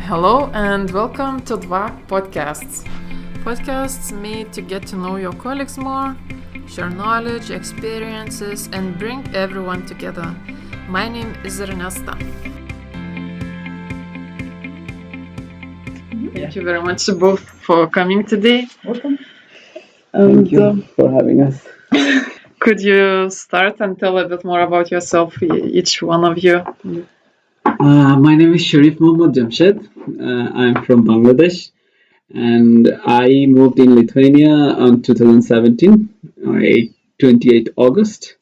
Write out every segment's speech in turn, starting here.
Hello and welcome to Dva Podcasts. Podcasts made to get to know your colleagues more, share knowledge, experiences, and bring everyone together. My name is Ernesta. Thank you very much both for coming today. Welcome. Thank you for having us. Could you start and tell a bit more about yourself, each one of you? My name is Sharief Jamshed. I'm from Bangladesh and I moved in Lithuania on 2017, 28 August,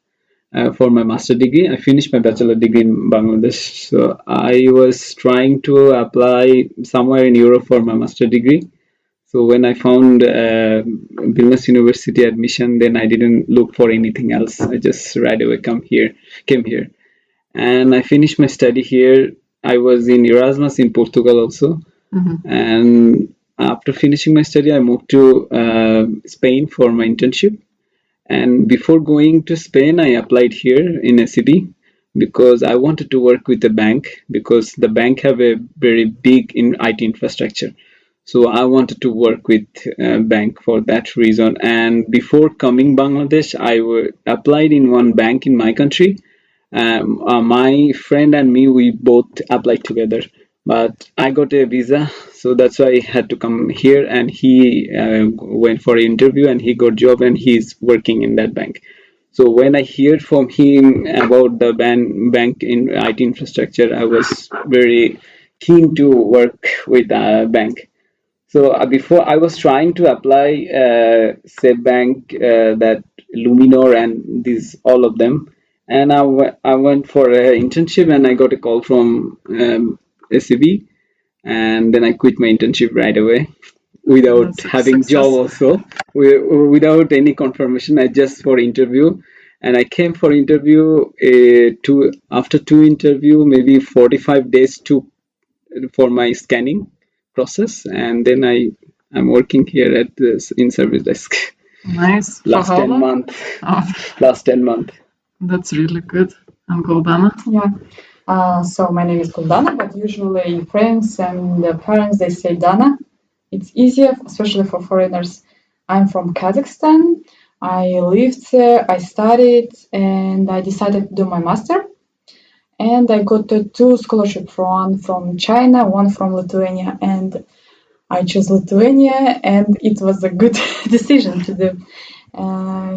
for my master degree. I finished my bachelor degree in Bangladesh. So I was trying to apply somewhere in Europe for my master degree. So when I found Vilnius University admission, then I didn't look for anything else. I just right away came here. And I finished my study here. I was in Erasmus in Portugal also. And after finishing my study, I moved to Spain for my internship. And before going to Spain, I applied here in a city because I wanted to work with the bank because the bank have a very big IT infrastructure. So I wanted to work with bank for that reason. And before coming Bangladesh, I applied in one bank in my country. My friend and me, we both applied together, but I got a visa, so that's why I had to come here. And he went for an interview, and he got job, and he's working in that bank. So when I heard from him about the bank in IT infrastructure, I was very keen to work with a bank. So before I was trying to apply SEB Bank, that Luminor and these all of them, and I went for an internship and I got a call from SEB, and then I quit my internship right away without having job also, without any confirmation. I just for interview, and I came for interview after two interview, maybe 45 days for my scanning process, and then I'm working here at this in service desk. Nice. Last 10 months. Last 10 months. That's really good. And Guldana? Yeah. So my name is Guldana, but usually friends and parents, they say Dana. It's easier, especially for foreigners. I'm from Kazakhstan. I lived there, I studied, and I decided to do my master. And I got two scholarships, one from China, one from Lithuania. And I chose Lithuania, and it was a good decision to do.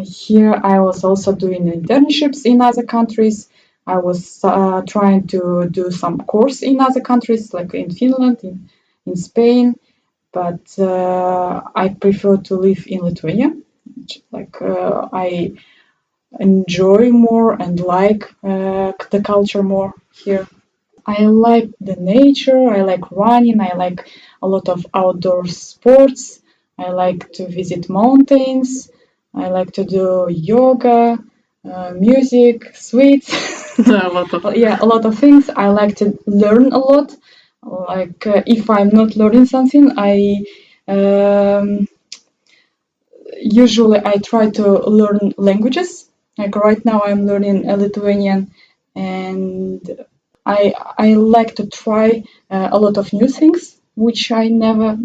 Here I was also doing internships in other countries. I was trying to do some course in other countries, like in Finland, in Spain, but I prefer to live in Lithuania. I enjoy more and like the culture more here. I like the nature, I like running, I like a lot of outdoor sports. I like to visit mountains. I like to do yoga, music, sweets. A lot of things. I like to learn a lot. If I'm not learning something, usually I try to learn languages. Like right now, I'm learning Lithuanian, and I like to try a lot of new things, which I never.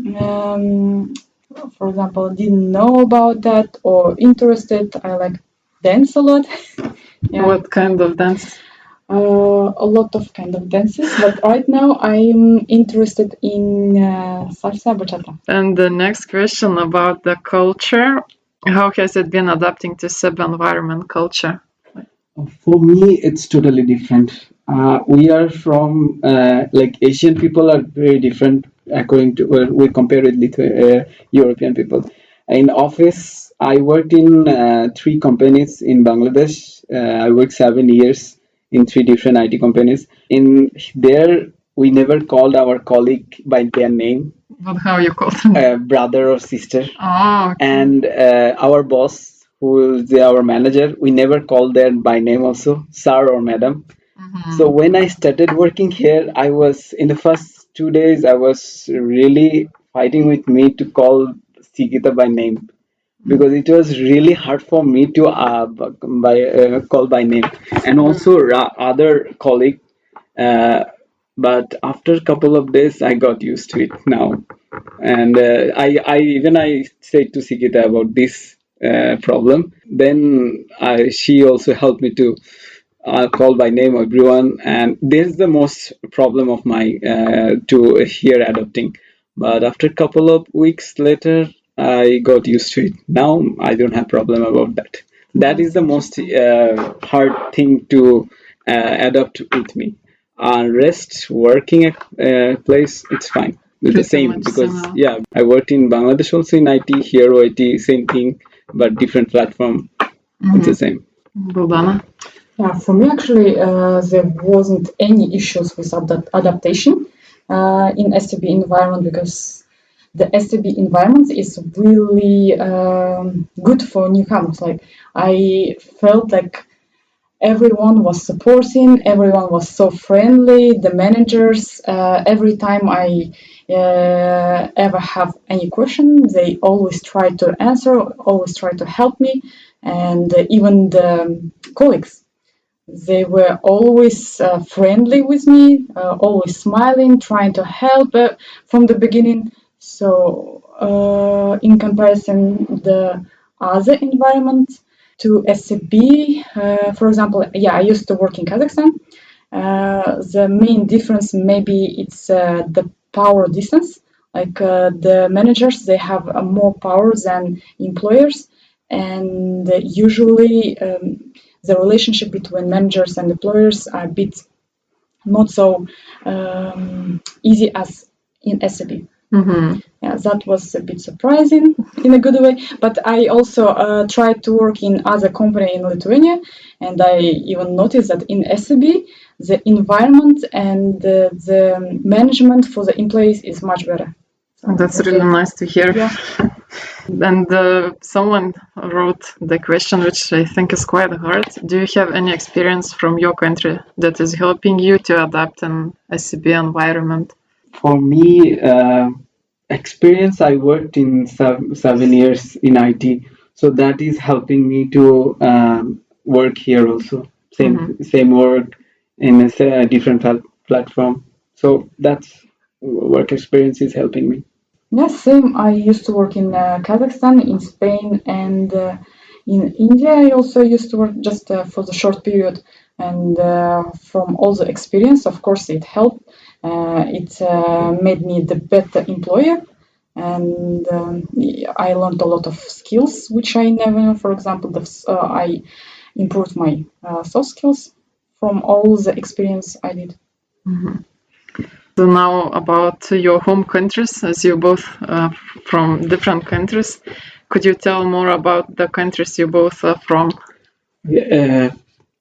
For example, didn't know about that or interested. I like dance a lot. Yeah. What kind of dance? A lot of kind of dances, but right now I'm interested in salsa bachata. And the next question about the culture. How has it been adapting to SEB environment culture? For me, it's totally different. We are from Asian people are very different according to we compare with European people. In office, I worked in 3 companies in Bangladesh. I worked 7 years in 3 different IT companies. In there, we never called our colleague by their name. But how you call them? Brother or sister. Oh, okay. And our boss, who is our manager, we never called them by name also, sir or madam. So when I started working here, I was in the first 2 days, I was really fighting with me to call Sigita by name because it was really hard for me to call by name. And also other colleague, but after a couple of days, I got used to it now. And I said to Sikita about this problem. Then she also helped me to call by name everyone, and this is the most problem of my to here adopting. But after a couple of weeks later, I got used to it. Now I don't have problem about that. That is the most hard thing to adopt with me. Rest working at place, it's fine. It's the Pretty same much because similar. I worked in Bangladesh also in IT, here IT, same thing, but different platform. It's the same. Guldana. Yeah, for me actually, there wasn't any issues with adaptation in STB environment because the STB environment is really good for newcomers. Like I felt like everyone was supporting, everyone was so friendly. The managers, every time I ever have any question, they always try to answer, always try to help me, and even the colleagues, they were always friendly with me, always smiling, trying to help from the beginning. So, in comparison, the other environment to SCB, for example, yeah, I used to work in Kazakhstan. The main difference maybe it's the power distance. Like the managers, they have more power than employers, and usually the relationship between managers and employers are a bit not so easy as in SAP. Yeah, that was a bit surprising in a good way. But I also tried to work in other company in Lithuania, and I even noticed that in SAP, the environment and the management for the employees is much better. So That's really nice to hear. Yeah. And someone wrote the question, which I think is quite hard. Do you have any experience from your country that is helping you to adapt an SCB environment? For me, experience, I worked in 7 years in IT, so that is helping me to work here also. Same work in a different platform. So that's work experience is helping me. Yes, same. I used to work in Kazakhstan, in Spain, and in India. I also used to work just for the short period. And from all the experience, of course, it helped. It made me the better employer. And I learned a lot of skills, which I never, for example, I improved my soft skills from all the experience I did. So now about your home countries, as you're both from different countries, could you tell more about the countries you both are from?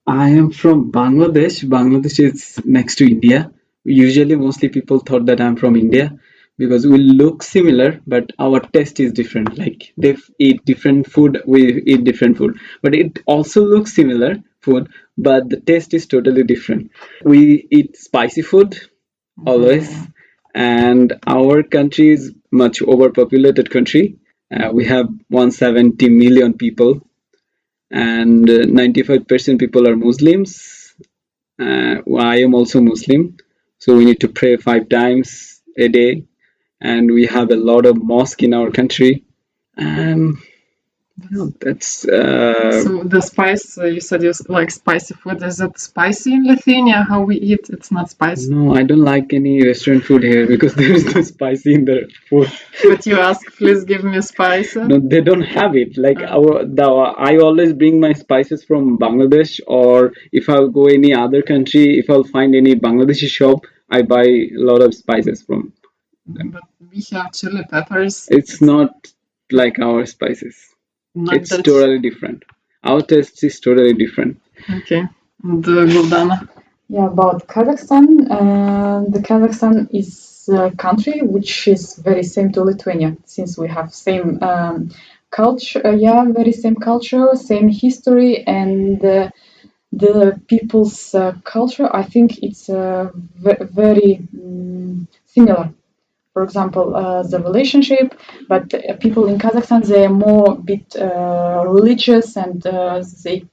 I am from Bangladesh. Bangladesh is next to India. Usually, mostly people thought that I'm from India because we look similar, but our taste is different. Like they eat different food, we eat different food, but it also looks similar food, but the taste is totally different. We eat spicy food always, and our country is much overpopulated country. We have 170 million people, and 95% people are Muslims. I am also Muslim, so we need to pray 5 times a day, and we have a lot of mosque in our country. And that's So the spice, you said you like spicy food. Is it spicy in Lithuania? How we eat? It's not spicy. no, I don't like any restaurant food here because there is no spicy in the food. But you ask, please give me spice. No, they don't have it. Like I always bring my spices from Bangladesh, or if I'll go any other country, if I'll find any Bangladeshi shop, I buy a lot of spices from them. But we have chili peppers. It's not like our spices. It's totally different. Our taste is totally different. Okay. And Guldana? Yeah, about Kazakhstan. The Kazakhstan is a country which is very same to Lithuania, since we have same culture. Very same culture, same history, and the people's culture. I think it's very similar. For example, the relationship, but people in Kazakhstan, they are more bit religious, and they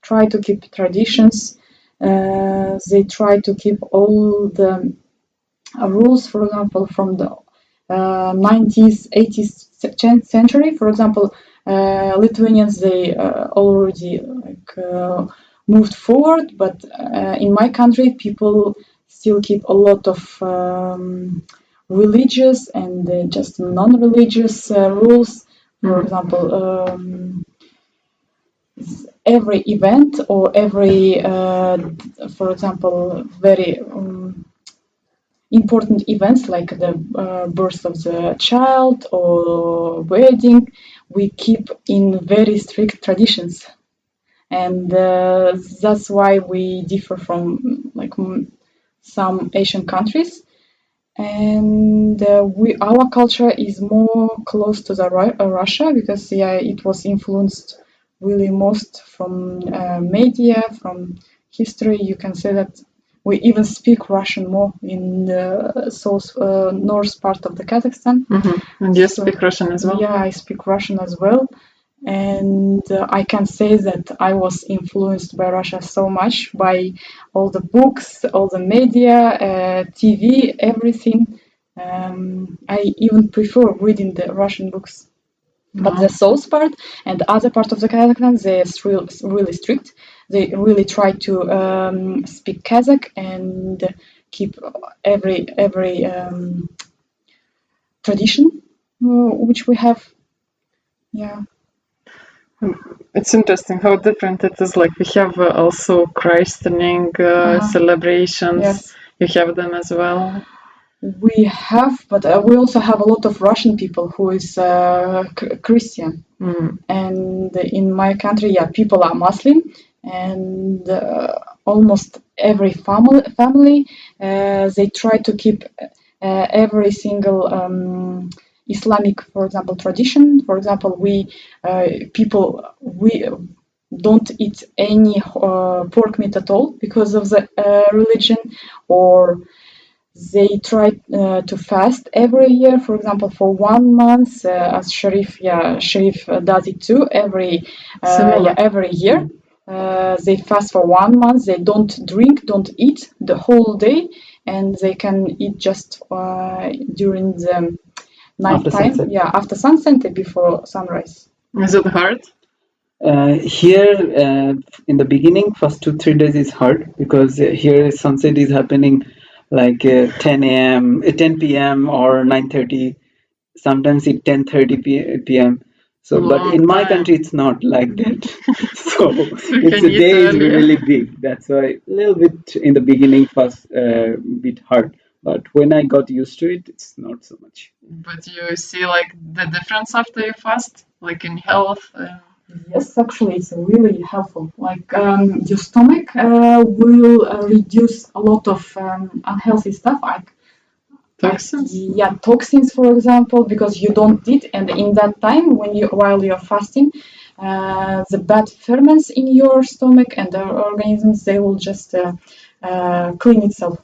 try to keep traditions. They try to keep all the rules, for example, from the 90s, 80s century. For example, Lithuanians, they already moved forward, but in my country, people still keep a lot of religious and just non-religious rules. For example, every event or every, for example, very important events like the birth of the child or wedding, we keep in very strict traditions, and that's why we differ from some Asian countries. And our culture is more close to the Russia, because it was influenced really most from media, from history. You can say that we even speak Russian more in the north part of the Kazakhstan. And you speak Russian as well? Yeah, I speak Russian as well. And I can say that I was influenced by Russia so much, by all the books, all the media, TV, everything. I even prefer reading the Russian books. But the south part and the other part of the Kazakhstan, they're really strict. They really try to speak Kazakh and keep every tradition which we have. Yeah. It's interesting how different it is. Like we have also christening celebrations. Yes. You have them as well. We have, but we also have a lot of Russian people who is Christian. And in my country, people are Muslim, and almost every family they try to keep every single Islamic, for example, tradition. For example, we don't eat any pork meat at all because of the religion, or they try to fast every year, for example, for 1 month, as Sharief does it too, every year. They fast for 1 month, they don't drink, don't eat the whole day, and they can eat just during the night time. After sunset and before sunrise. Is it hard? Here, in the beginning, first 2-3 days is hard, because here sunset is happening like 10 a.m., 10 p.m. or 9:30. Sometimes it's 10:30 p.m. So, but in my country, it's not like that. So it's a day is really big. That's why a little bit in the beginning, first bit hard. But when I got used to it, it's not so much. But you see like the difference after you fast, like in health? Yes, actually, it's really helpful. Like your stomach will reduce a lot of unhealthy stuff, like toxins. Toxins, for example, because you don't eat, and in that time, while you're fasting, the bad ferments in your stomach and the organisms, they will just clean itself.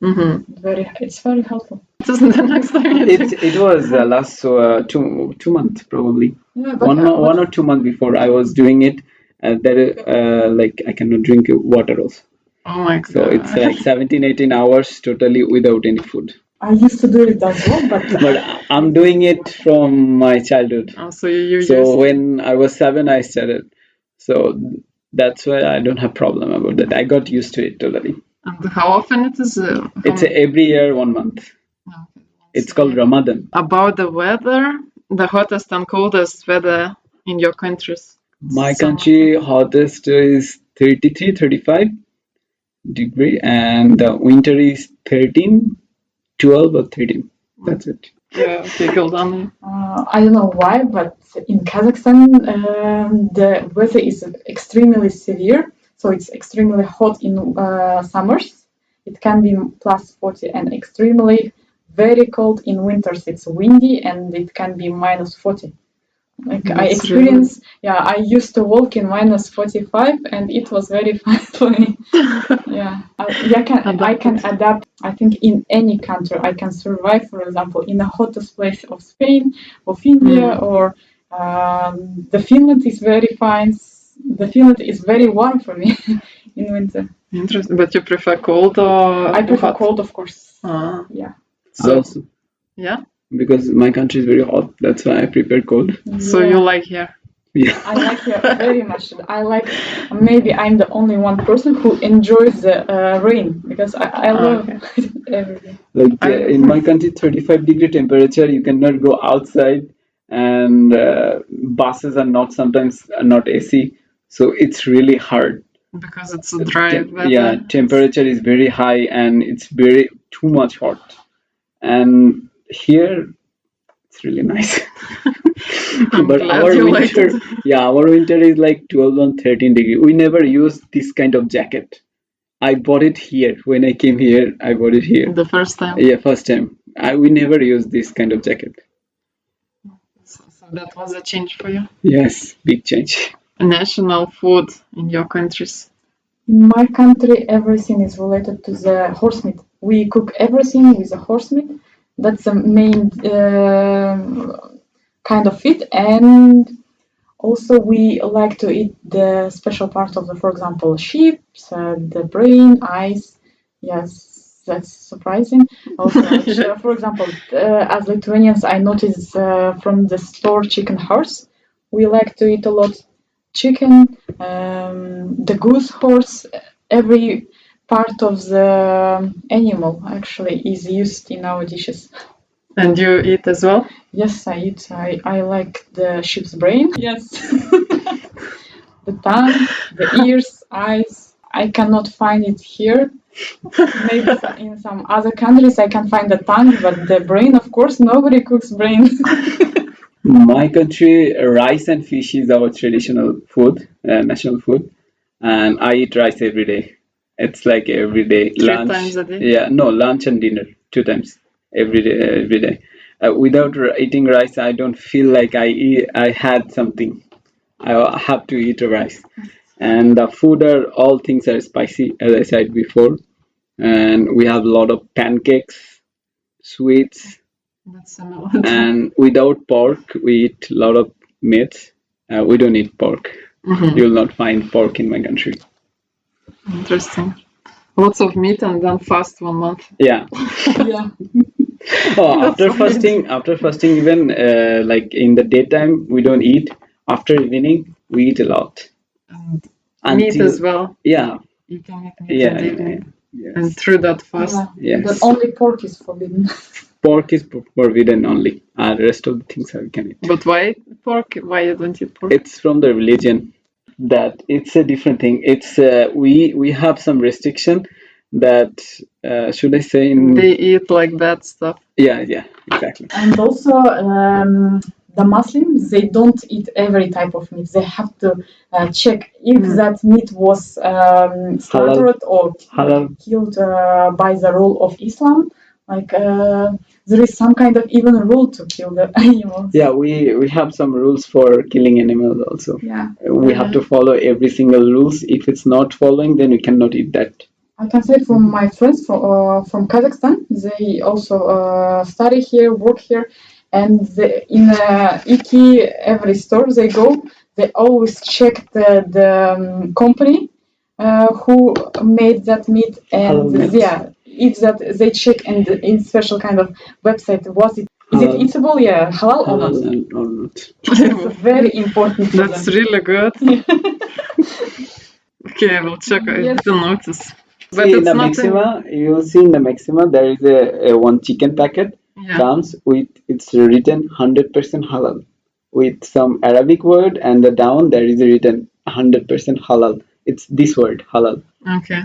It's very helpful. Isn't the next time? It was last 2 months probably. Yeah, one or 2 months before I was doing it. Like I cannot drink water also. Oh my god! So it's like 17-18 hours totally without any food. I used to do it as well, but I'm doing it from my childhood. Oh, so when I was 7, I started. So that's why I don't have problem about that. I got used to it totally. And how often it is? It's every year 1 month. Okay. It's called Ramadan. About the weather, the hottest and coldest weather in your countries? My country hottest is 33, 35 degree, and the winter is 13, 12 or 13. That's it. Yeah, okay, Guldana. I don't know why, but in Kazakhstan, the weather is extremely severe. So it's extremely hot in summers. It can be plus 40, and extremely very cold in winters. It's windy and it can be minus 40. Like I experienced, I used to walk in minus 45, and it was very fun for me. I can adapt. I think in any country I can survive. For example, in the hottest place of Spain, of India, or the Finland is very fine. The Finland is very warm for me in winter. Interesting. But you prefer cold or I prefer hot? cold, of course. Ah. Yeah. So Also, yeah. because my country is very hot, that's why I prepare cold. So Yeah. you like here? Yeah. I like here very much. I like, maybe I'm the only one person who enjoys the rain because I love everything. Like in my country, 35-degree temperature, you cannot go outside, and buses are not sometimes not AC, so it's really hard. Because it's a dry weather. Yeah, temperature is very high and it's very too much hot. And here it's really nice. I'm But glad our you like winter, it. yeah, our winter is like 12 and 13 degree. We never use this kind of jacket. I bought it here when I came here. I bought it here. The first time. Yeah, first time. We never use this kind of jacket. So that was a change for you. Yes, big change. National food in your countries. In my country, everything is related to the horse meat. We cook everything with the horse meat. That's the main kind of it. And also, we like to eat the special part of the, for example, sheep, the brain, eyes. Yes, that's surprising. Also, for example, as Lithuanians, I noticed from the store chicken horse, we like to eat a lot chicken, the goose horse, every part of the animal actually is used in our dishes. And you eat as well? Yes, I eat. I like the sheep's brain. Yes. The tongue, the ears, eyes. I cannot find it here. Maybe in some other countries I can find the tongue, but the brain, of course, nobody cooks brain. My country, rice and fish is our traditional food, national food, and I eat rice every day. It's like every day. 3 times a day? Yeah, no, lunch and dinner 2 times every day. Every day. Without eating rice, I don't feel like I had something. I have to eat rice, and the food are all things are spicy, as I said before, and we have a lot of pancakes, sweets. That's similar. And without pork, we eat a lot of meat. We don't eat pork. Mhm. You will not find pork in my country. Interesting. Lots of meat and then fast 1 month. Yeah. Yeah. Oh, That's after fasting, even like in the daytime, we don't eat. After evening, we eat a lot. And meat as well. Yeah. You can eat meat Yeah. in the evening. Yes. And through that fast. Yeah. Yes. But only pork is forbidden. Pork is forbidden only. The rest of the things we can eat. But why pork? Why you don't eat pork? It's from the religion that it's a different thing. It's we have some restriction that should I say in They eat like bad stuff. yeah exactly. And also, the Muslims, they don't eat every type of meat. They have to check if that meat was slaughtered or Halal. killed by the rule of Islam. Like there is some kind of even rule to kill the animals. Yeah, we have some rules for killing animals also. Yeah. We have to follow every single rules. If it's not following, then we cannot eat that. I can say from my friends from Kazakhstan, they also study here, work here, and in Iki, every store they go, they always check the company who made that meat, and yeah, if that they check and in special kind of website, is it eatable? Yeah, halal or not? Or not. It's very important. That's really good. Okay, I will check. I Yes. didn't notice. But See, in it's the not Maxima, you will see in the Maxima there is a one chicken packet comes with it's written 100% halal with some Arabic word, and the down there is written 100% halal. It's this word halal. Okay.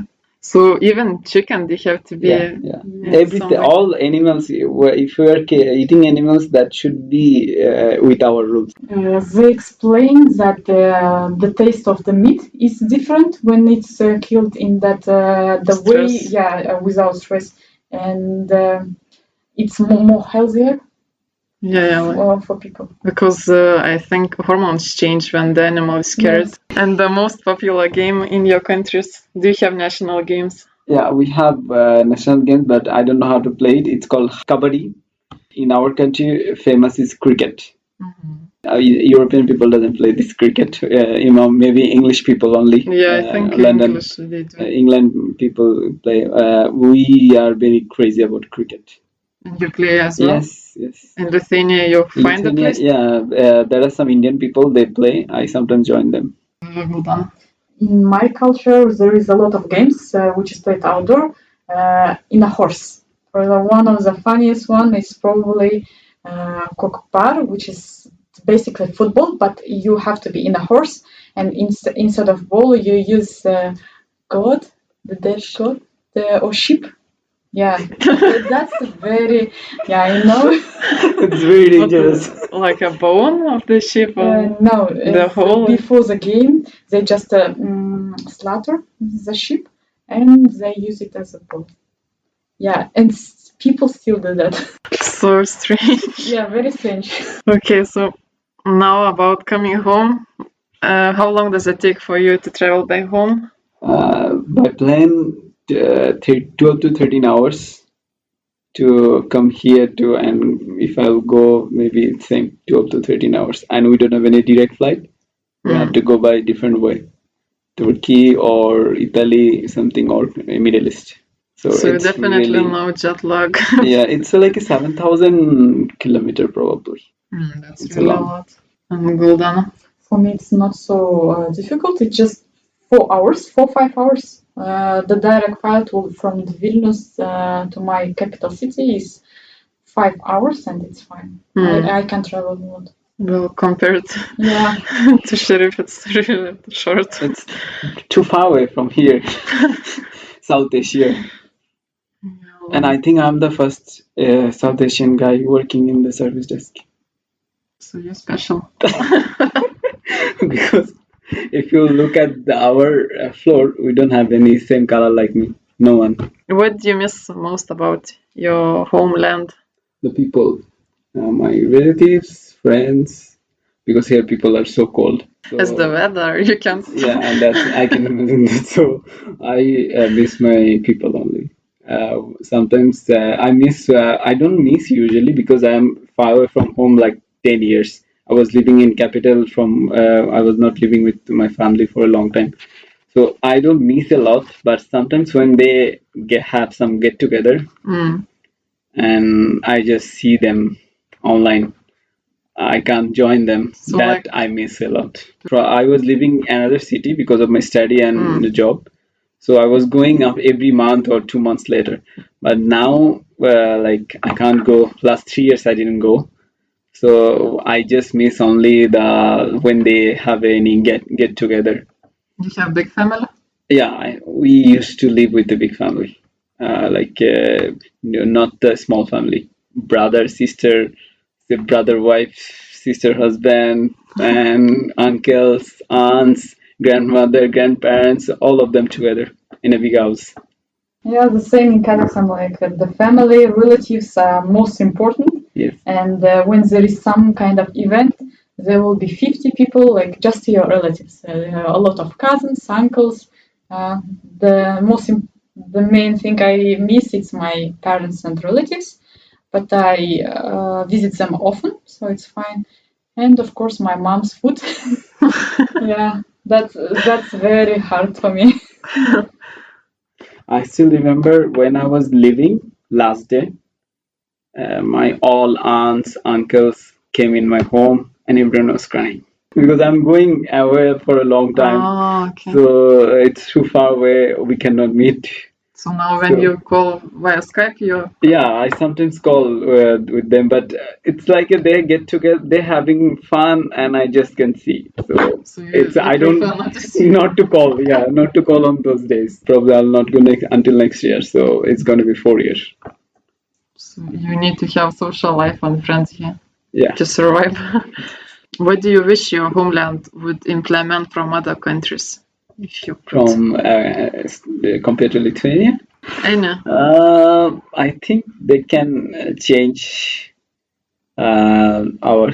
So even chicken, they have to be. Yeah. Everything, all animals. If you are eating animals, that should be with our rules. They explain that the taste of the meat is different when it's killed in that the way, without stress, and it's more healthier. For people. Because I think hormones change when the animal is scared. Yes. And the most popular game in your countries, do you have national games? Yeah, we have national games, but I don't know how to play it. It's called kabaddi. In our country, famous is cricket. European people doesn't play this cricket. Maybe English people only. Yeah, I think in London, English they do. England people play. We are very crazy about cricket. And you play as well? Yes. In Lithuania, you find the Lithuania, place? yeah. There are some Indian people, they play. I sometimes join them. Guldana. In my culture, there is a lot of games which is played outdoor in a horse. One of the funniest one is probably kokpar, which is basically football, but you have to be in a horse, and instead of ball, you use goat, the dead goat, or sheep. Yeah, that's very. Yeah, I know. It's very dangerous. Like a bone of the sheep? No, the whole. before the game, they just slaughter the sheep and they use it as a bone. Yeah, and people still do that. So strange. Yeah, very strange. Okay, so now about coming home. How long does it take for you to travel back home? By plane, 12 to 13 hours to come here to, and if I'll go, maybe it's same 12 to 13 hours. And we don't have any direct flight. We have to go by different way. Turkey or Italy, something, or Middle East. So it's definitely really, no jet lag. yeah, it's like a 7,000 kilometer probably. That's It's really a long. lot. And Guldana? For me, it's not so difficult. It's just 5 hours. The direct flight from Vilnius to my capital city is 5 hours, and it's fine. I can travel a lot. Well, compared Yeah. to Sharief, it's really short. It's too far away from here, South Asia. And I think I'm the first South Asian guy working in the service desk. So you're special. Because if you look at our floor, we don't have any same color like me. No one. What do you miss most about your homeland? The people, my relatives, friends, because here people are so cold. So, As the weather, you can. yeah, and I can imagine that. So I miss my people only. Sometimes I don't miss usually because I'm far away from home like 10 years. I was living in capital I was not living with my family for a long time. So I don't miss a lot, but sometimes when they have some get together and I just see them online, I can't join them. So I miss a lot. I was living in another city because of my study and the job. So I was going up every month or 2 months later. But now, I can't go. Last 3 years I didn't go. So I just miss only when they have any get together. You have big family? Yeah, we used to live with a big family, not a small family. Brother, sister, the brother, wife, sister, husband, and uncles, aunts, grandmother, grandparents, all of them together in a big house. Yeah, the same in Kazakhstan. Like the family, relatives are most important. Yes. And when there is some kind of event, there will be 50 people, like just your relatives. A lot of cousins, uncles. The main thing I miss is my parents and relatives, but I visit them often, so it's fine. And of course, my mom's food. Yeah, that's very hard for me. I still remember when I was leaving last day, my all aunts, uncles came in my home and everyone was crying because I'm going away for a long time. Oh, okay. So it's too far away, we cannot meet. So now when you call via Skype, Yeah, I sometimes call with them, but it's like they get together, they're having fun, and I just can see. So I don't not to call. Yeah, not to call on those days. Probably I'll not go until next year. So it's going to be 4 years. So you need to have social life and friends here. Yeah. To survive. What do you wish your homeland would implement from other countries? If you could. From compared to Lithuania? I know. I think they can change our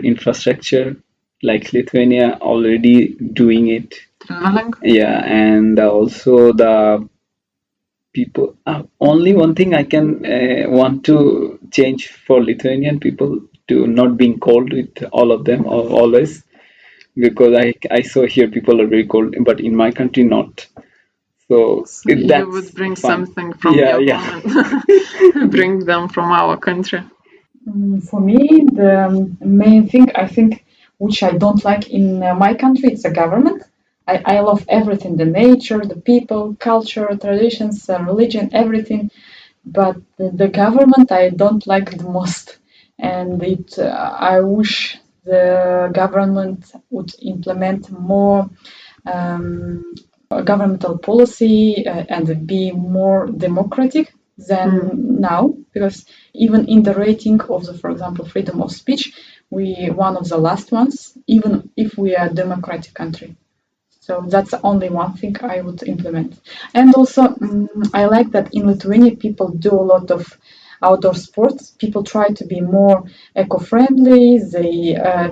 infrastructure, like Lithuania already doing it. Traveling? Yeah, and also the people. Only one thing I can want to change for Lithuanian people to not being cold with all of them always, because I saw here people are very cold, but in my country not. So So you that's would bring fun. something from Yeah, your yeah. home and bring them from our country. For me, the main thing I think which I don't like in my country, it's the government. I love everything, the nature, the people, culture, traditions, religion, everything. But the government I don't like the most. And I wish the government would implement more um, governmental policy and be more democratic than now, because even in the rating of the, for example, freedom of speech, we one of the last ones, even if we are a democratic country. So that's only one thing I would implement. And also, I like that in Lithuania people do a lot of outdoor sports. People try to be more eco-friendly. They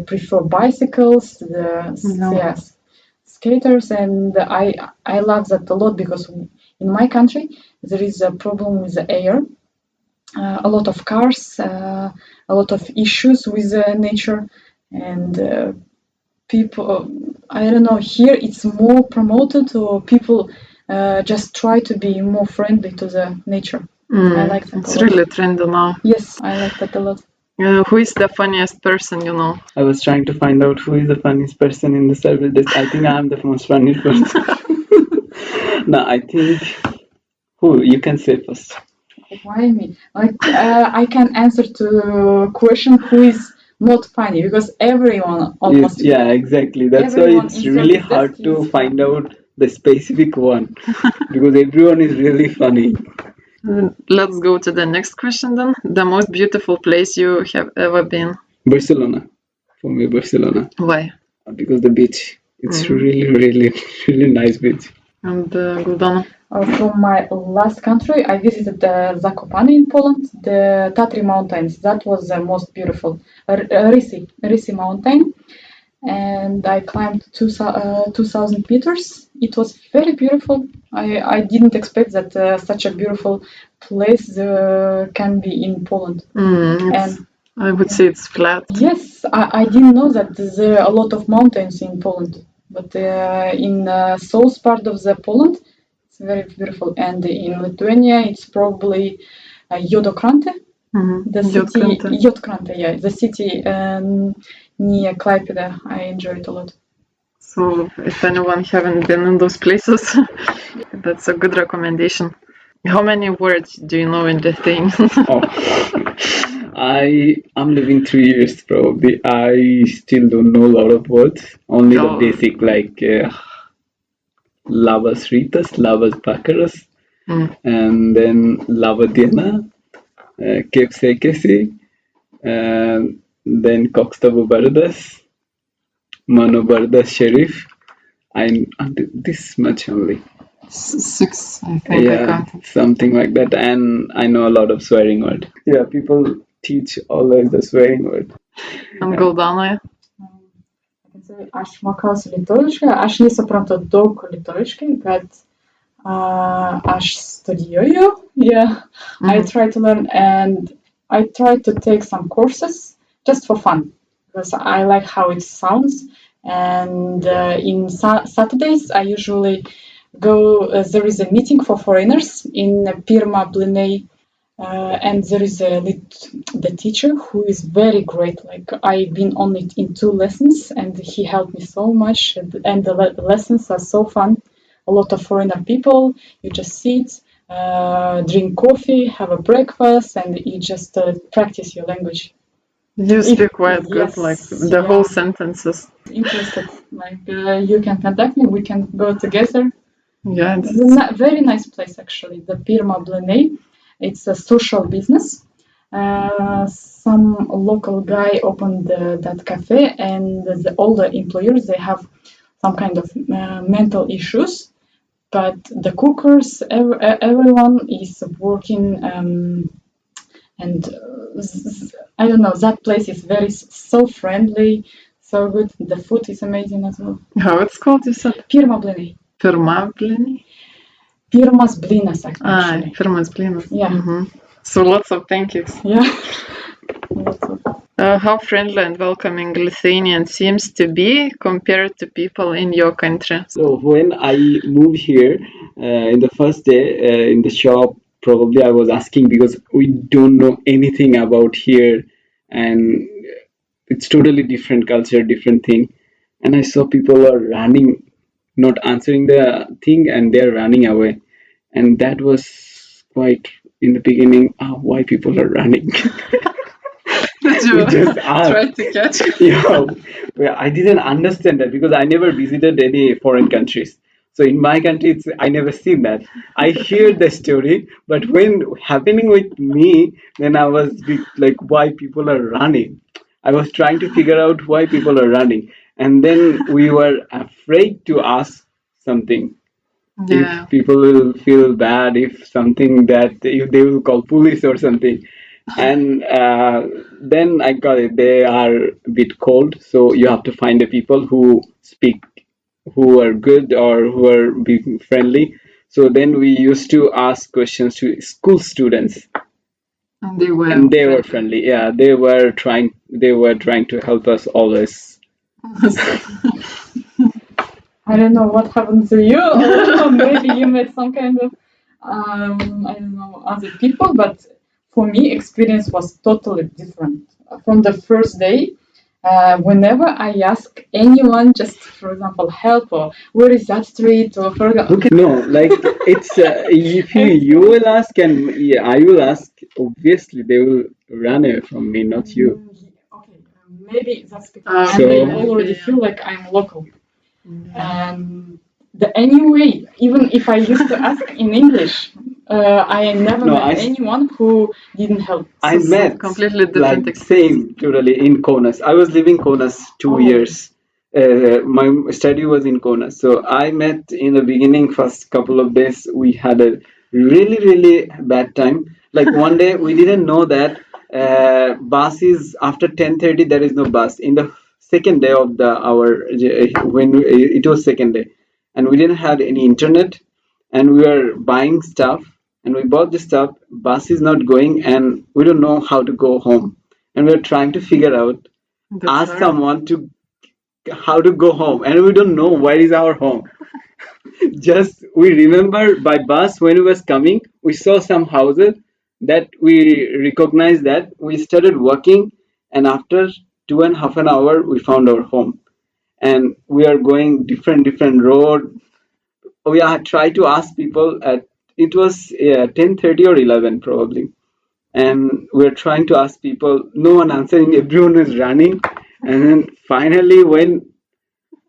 prefer bicycles, yes, skaters, and I love that a lot, because in my country there is a problem with the air. A lot of cars, a lot of issues with nature, and people, I don't know, here it's more promoted, or people just try to be more friendly to the nature. I like that It's a lot. really trendy now. Yes, I like that a lot. Who is the funniest person you know? I was trying to find out who is the funniest person in the service desk. I think I am the most funniest person. No, I think who you can say first. Why me? Like I can answer to question who is not funny, because everyone almost. Yeah, exactly. That's why Everyone it's in really service hard desk to is find out the specific one because everyone is really funny. Let's go to the next question then. The most beautiful place you have ever been? Barcelona. For me, Barcelona. Why? Because the beach. It's really nice beach. And Guldana? From my last country, I visited Zakopane in Poland, the Tatry Mountains. That was the most beautiful. Risi Mountain. And I climbed 2,000 meters. It was very beautiful. I didn't expect that such a beautiful place can be in Poland. And I would say it's flat. yes, I didn't know that there are a lot of mountains in Poland. But in south part of the Poland, it's very beautiful. And in Lithuania, it's probably Jodokrante. The city, Jotkrante, yeah, the city near Klaipėda. I enjoy it a lot. So if anyone haven't been in those places, that's a good recommendation. How many words do you know in Lithuanian? I'm living 3 years probably. I still don't know a lot of words. Only the basic like labas rytas, labas vakaras, and then laba diena, kaip sekėsi, and then koks tavo vardas, mano vardas Sharief. This much only. 6, I think. Yeah, something like that. And I know a lot of swearing word. Yeah, people teach always the swearing word. And Guldanoje? Aš mokausi lietuviškai, aš nesuprantu daug lietuviškai, bet aš studijuoju. Yeah, I try to learn, and I try to take some courses just for fun, because I like how it sounds. And in Saturdays, I usually go, there is a meeting for foreigners in Pirma Blinei. And there is the teacher who is very great. Like I've been only in 2 lessons, and he helped me so much. And the lessons are so fun. A lot of foreigner people. You just sit, drink coffee, have a breakfast, and you just practice your language. You speak quite good, like the whole sentences. Interested? Like you can contact me. We can go together. Yeah, it's a very nice place actually. The Pirma Blinei. It's a social business. Some local guy opened that cafe, and all the employers, they have some kind of mental issues. But the cookers, everyone is working, and I don't know. That place is so friendly, so good. The food is amazing as well. How it's called? You said Pirma Blinei. Pirma Blinei. Pirmas blinas, actually. Pirmas blinas. Yeah. So lots of thank yous. Yeah. How friendly and welcoming Lithuanian seems to be compared to people in your country. So when I moved here, in the first day in the shop, probably I was asking because we don't know anything about here, and it's totally different culture, different thing. And I saw people are running, not answering the thing, and they're running away. And that was quite in the beginning. Why people are running? Did We you just asked. try to catch? Yeah, well, I didn't understand that because I never visited any foreign countries. So in my country, I never seen that. I hear the story, but when happening with me, then I was like, why people are running? I was trying to figure out why people are running, and then we were afraid to ask something. Yeah. If people will feel bad, if something that if they will call police or something, and then I got it. They are a bit cold, so you have to find the people who speak, who are good or who are being friendly. So then we used to ask questions to school students, And they were and they were friendly. friendly. Yeah, they were trying. They were trying to help us always. I don't know what happened to you, or maybe you met some kind of, I don't know, other people, but for me, experience was totally different. From the first day, whenever I ask anyone, just for example, help, or where is that street, or for example, No, like it's if you will ask and yeah, I will ask. Obviously, they will run away from me, not you. okay, maybe that's because Okay, they So already yeah. feel like I'm local. The anyway, even if I used to ask in English, I never no, met anyone who didn't help. I So met completely like different experience. same totally in Kaunas. I was living Kaunas 2 years. My study was in Kaunas, so I met in the beginning. First couple of days, we had a really bad time. Like one day, we didn't know that bus is after 10:30. There is no bus. In the second day of the our when it was second day, and we didn't have any internet, and we were buying stuff, and we bought the stuff. Bus is not going, and we don't know how to go home, and we're trying to figure out, That's ask hard. someone to how to go home, and we don't know where is our home. Just we remember by bus when we was coming, we saw some houses that we recognized, that we started walking, and after 2.5 an hour we found our home, and we are going different road. We are try to ask people at, it was 10:30 or 11 probably, and we're trying to ask people, no one answering, everyone is running, and then finally when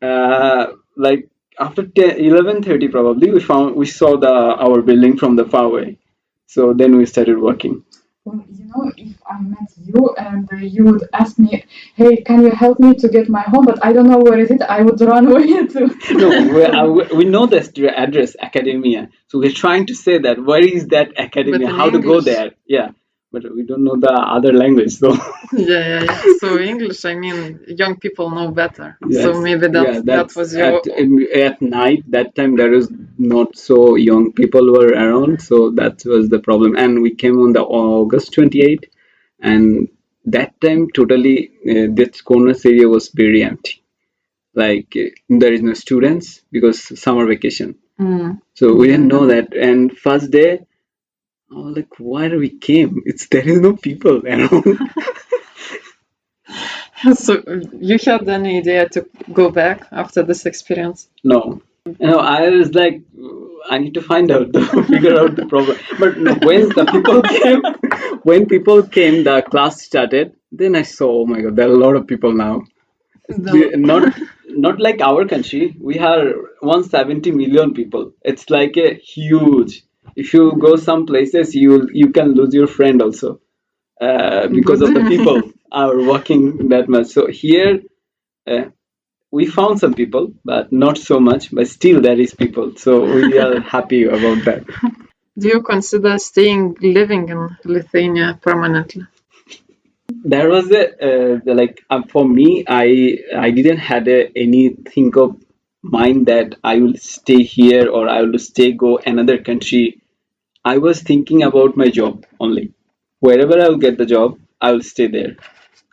uh, like after 11:30 probably we saw the our building from the far away, so then we started working. Well, you know, if I met you and you would ask me, "Hey, can you help me to get my home?" But I don't know where is it. I would run away to. No, we know the address academia, so we're trying to say that where is that But academia, in how to go English. there, yeah, but we don't know the other language, so Yeah. So English, I mean, young people know better. yes, So maybe yeah, that that's was your. at night. That time there is not so young people were around, so that was the problem. And we came on the August 28th, and that time totally this corners area was very empty. Like there is no students because summer vacation, Mm. so we didn't know that. And first day, I was like, why do we came? It's there is no people around. So you had any idea to go back after this experience? No, I was like, I need to find out, figure out the problem. But no, when the people came, the class started. Then I saw, oh my God, there are a lot of people now. Not like our country. We have 170 million people. It's like a huge. If you go some places, you can lose your friend also because of the people are working that much. So here. Uh, we found some people, but not so much. But still, there is people, so we are happy about that. Do you consider living in Lithuania permanently? There was a like for me, I didn't had any think of mind that I will stay here or I will stay go another country. I was thinking about my job only. Wherever I will get the job, I will stay there.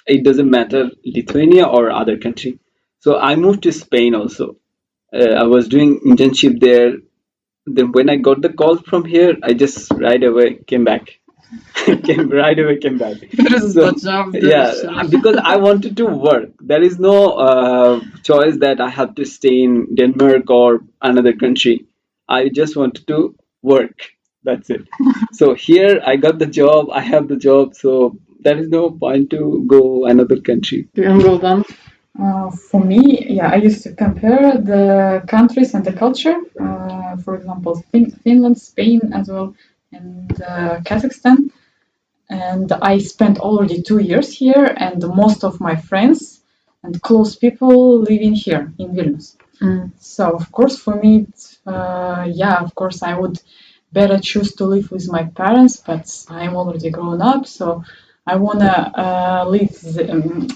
it doesn't matter Lithuania or other country. So I moved to Spain also. I was doing internship there. Then when I got the call from here, I just right away came back. Came back. There is So the job. yeah, because I wanted to work. There is no choice that I have to stay in Denmark or another country. I just wanted to work. That's it. So here I got the job. I have the job. So there is no point to go another country. And Guldana? For me, yeah, I used to compare the countries and the culture. For example, Finland, Spain as well, and Kazakhstan. And I spent already 2 years here, and most of my friends and close people living here in Vilnius. So of course, for me, yeah, of course, I would better choose to live with my parents, but I'm already grown up, so I wanna live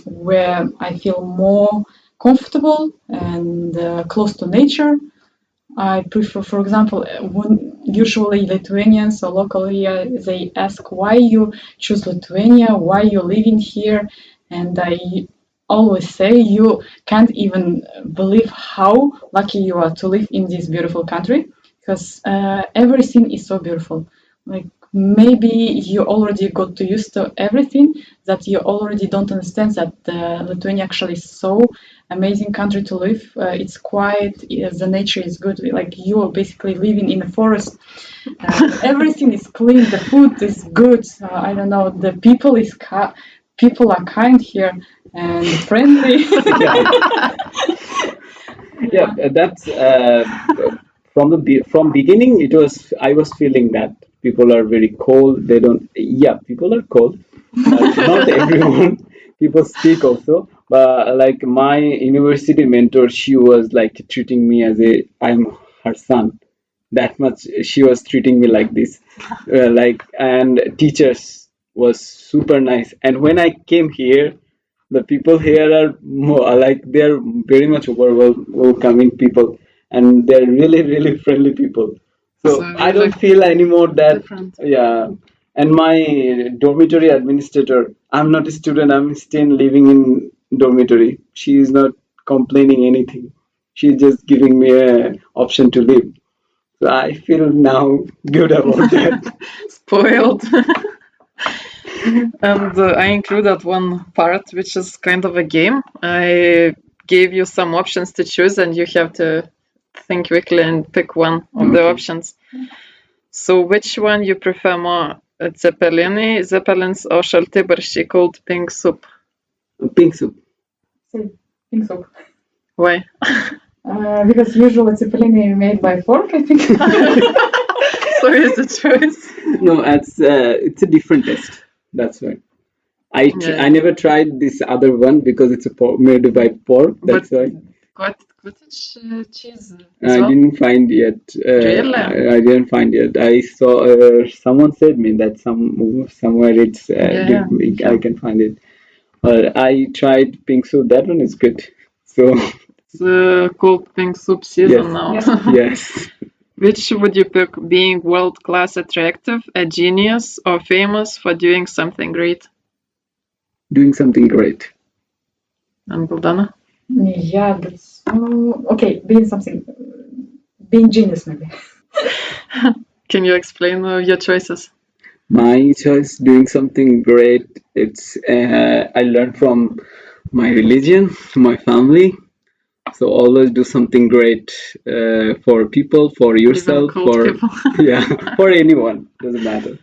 where I feel more comfortable and close to nature. I prefer, for example, when usually Lithuanians or local here, they ask why you choose Lithuania, why you living here, and I always say you can't even believe how lucky you are to live in this beautiful country, because everything is so beautiful. Like maybe you already got to used to everything that you already don't understand that Lithuania actually is so amazing country to live. It's quiet, the nature is good. Like you are basically living in a forest. Everything is clean, the food is good. I don't know, the people are kind here and friendly. Yeah, that's from beginning. It was I was feeling that people are very cold. They don't. Yeah, people are cold. Not everyone. People speak also, but like my university mentor, she was like treating me as a I'm her son. That much she was treating me like this, like and teachers was super nice. And when I came here, the people here are more like they're very much welcoming people, and they're really friendly people. So I don't feel anymore that different. yeah. And my dormitory administrator, I'm not a student, I'm still living in dormitory. She is not complaining anything. She's just giving me a option to live. So I feel now good about that. Spoiled. And I included one part which is kind of a game. I gave you some options to choose, and you have to think quickly and pick one of the Okay. options. So, which one you prefer more? Zeppelins, or šaltibarščiai, cold pink soup? Pink soup. Pink soup. Why? Because usually zeppelini made by pork, I think. So it's a choice. No, it's a different taste. That's why. Yeah. I never tried this other one because it's made by pork. That's why Cottage cheese. I didn't find yet. Really? I didn't find yet. I saw someone said me that somewhere it's Yeah. I can find it. I tried pink soup. That one is good. So It's cold pink soup season Yes. now. Yes. yes, Which would you pick, being world class attractive, a genius, or famous for doing something great? doing something great. And Guldana? Yeah, that's okay. Being genius maybe. Can you explain your choices? My choice doing something great. It's I learned from my religion, my family. So always do something great for people, for yourself, cold for people. yeah, for anyone. Doesn't matter.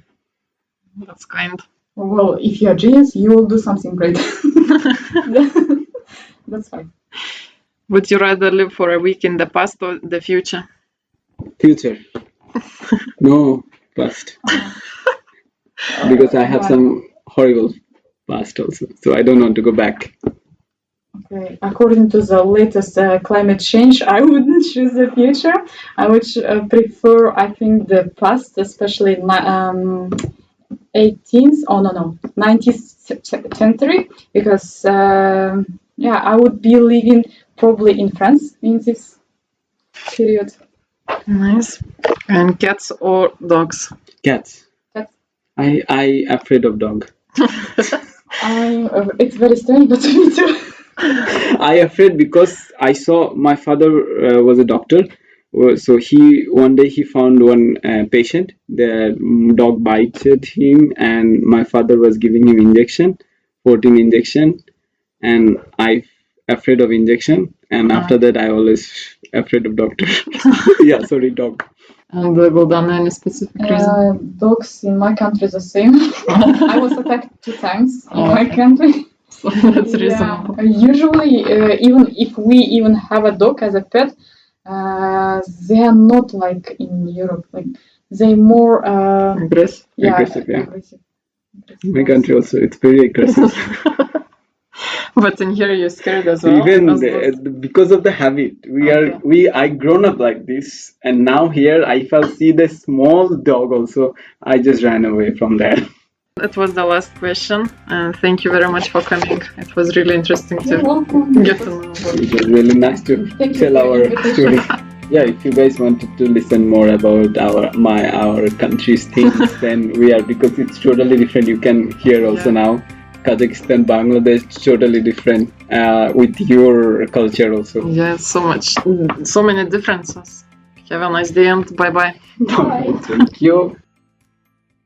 That's kind. Well, if you're a genius, you will do something great. That's fine. Would you rather live for a week in the past or the future? Future. No past. Because I have Yeah. some horrible past also. So I don't want to go back. Okay. According to the latest climate change, I wouldn't choose the future. I would prefer, I think, the past, especially 18th, 19th century, because yeah, I would be living probably in France in this period. Nice. And cats or dogs? Cats. Cats. I afraid of dog. It's very strange, but me too. I afraid because I saw my father was a doctor. So one day he found one patient. The dog bited him, and my father was giving him injection, 14 injection, and I afraid of injection. And after that, I always afraid of doctor. Yeah, sorry, dog. And Guldana, any specific reason? Dogs in my country the same. I was attacked 2 times in my country. So that's reasonable. Usually, even if we even have a dog as a pet, they are not like in Europe. Like they more Aggressive. yeah, Aggressive, yeah. aggressive. My country also, it's very aggressive. But in here you're scared as well. Even as those- because of the habit, I grown up like this, and now here, if I see the small dog also, I just ran away from that. That was the last question, and thank you very much for coming. It was really interesting You're to welcome. get to know about It was really nice to Thank you tell for our the invitation. story. Yeah, if you guys wanted to listen more about our country's things, then we are, because it's totally different. You can hear also now. Kazakhstan, Bangladesh, totally different with your culture also. Yeah, so many differences. Have a nice day and bye bye. Bye. Thank you.